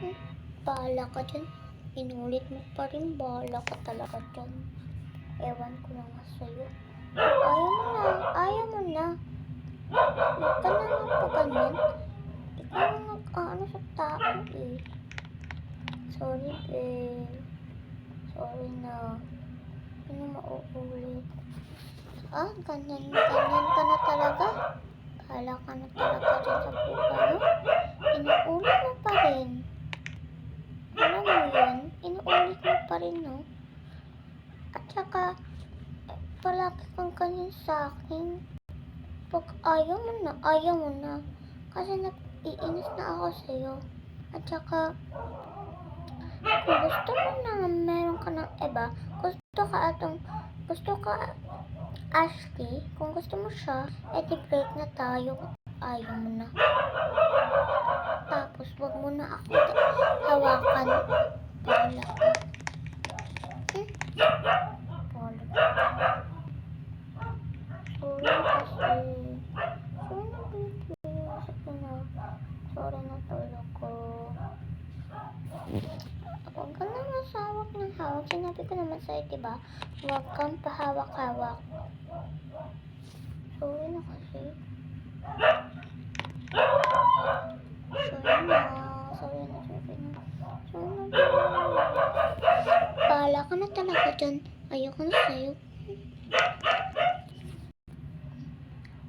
Hmm, bahala ka dyan. Inulit mo pa rin. Bahala ka talaga dyan. Ewan ko na nga sa'yo. Ayaw mo na. Huwag ka na nga pa ganyan. Ikaw ang nag-ano sa tao eh. Sorry babe. Sorry na. Ano mauulit? Ganyan ka na talaga? Bahala ka na talaga dyan sa buhay mo. Inuulit mo pa rin. Alam mo yun? Inuulit mo pa rin, no? At saka, palagi kang ganyan sa akin. Pag ayaw mo na. Kasi naiinis na ako sa'yo. At saka, kung gusto mo na meron ka ng iba, gusto ka Ashley, kung gusto mo siya, edi break na tayo. Ayaw mo na. Tapos, wag mo na ako hawakan. Bahala ka. Bahala ka. Sorry kasi. Sorry na baby. Sige na. Sorry na tulog ko. Huwag ka na masawak ng hawak. Sinabi ko naman sa'yo, diba? Huwag kang pahawak-hawak. Sorry na kasi. Sorry na. Bahala ka na talaga dyan. Ayoko na sa'yo.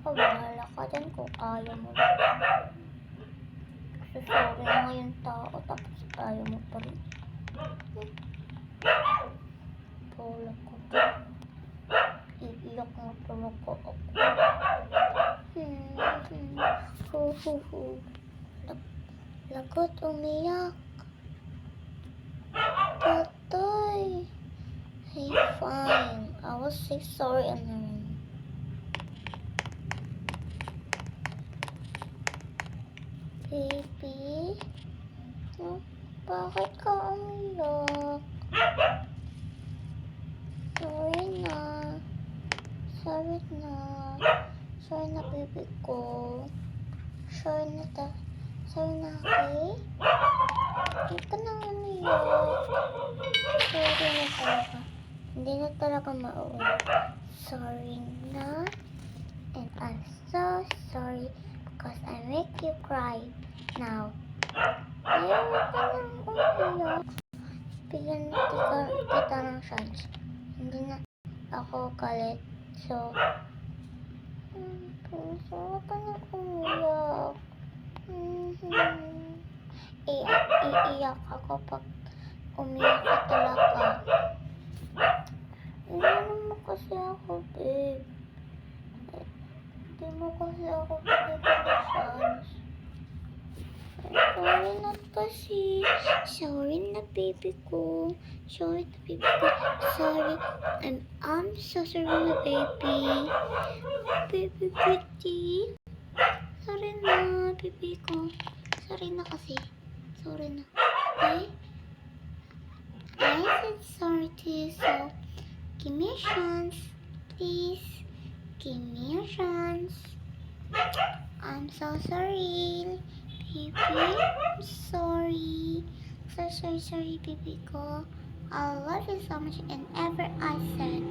Bahala ka dyan kung ayaw mo. Kasi sorry na ngayon tao, tapos ayaw mo pa rin. Bahala ko dyan. Iiyak na talaga ako. Lagot umiyak. Tatay. Hey, fine. I will say sorry and then. Baby? Bakit ka umiyak? Sorry na. Sorry na, baby ko. Sorry na, okay? Hindi ka na umiyak. Sorry na talaga. Hindi na talaga mauulit. Sorry na. And I'm so sorry because I make you cry now. Ayaw ka nang umiyak. Bigyan kita ng chance. Hindi na ako galit. So, huwag ka nang umiyak. Iiyak ako pag umiyak ka talaga. Iwanan mo kasi ako, babe. Hindi mo kasi ako bigyan ng chance. Sorry na kasi. Sorry na, baby ko. Sorry. I'm so sorry na, baby. Baby pretty. Sorry na, baby ko. Sorry na kasi. Sorry na. Okay? I said sorry to you, so give me a chance. Please. Give me a chance. I'm so sorry. Baby, I'm sorry. Sorry, baby ko. I love you so much and ever I said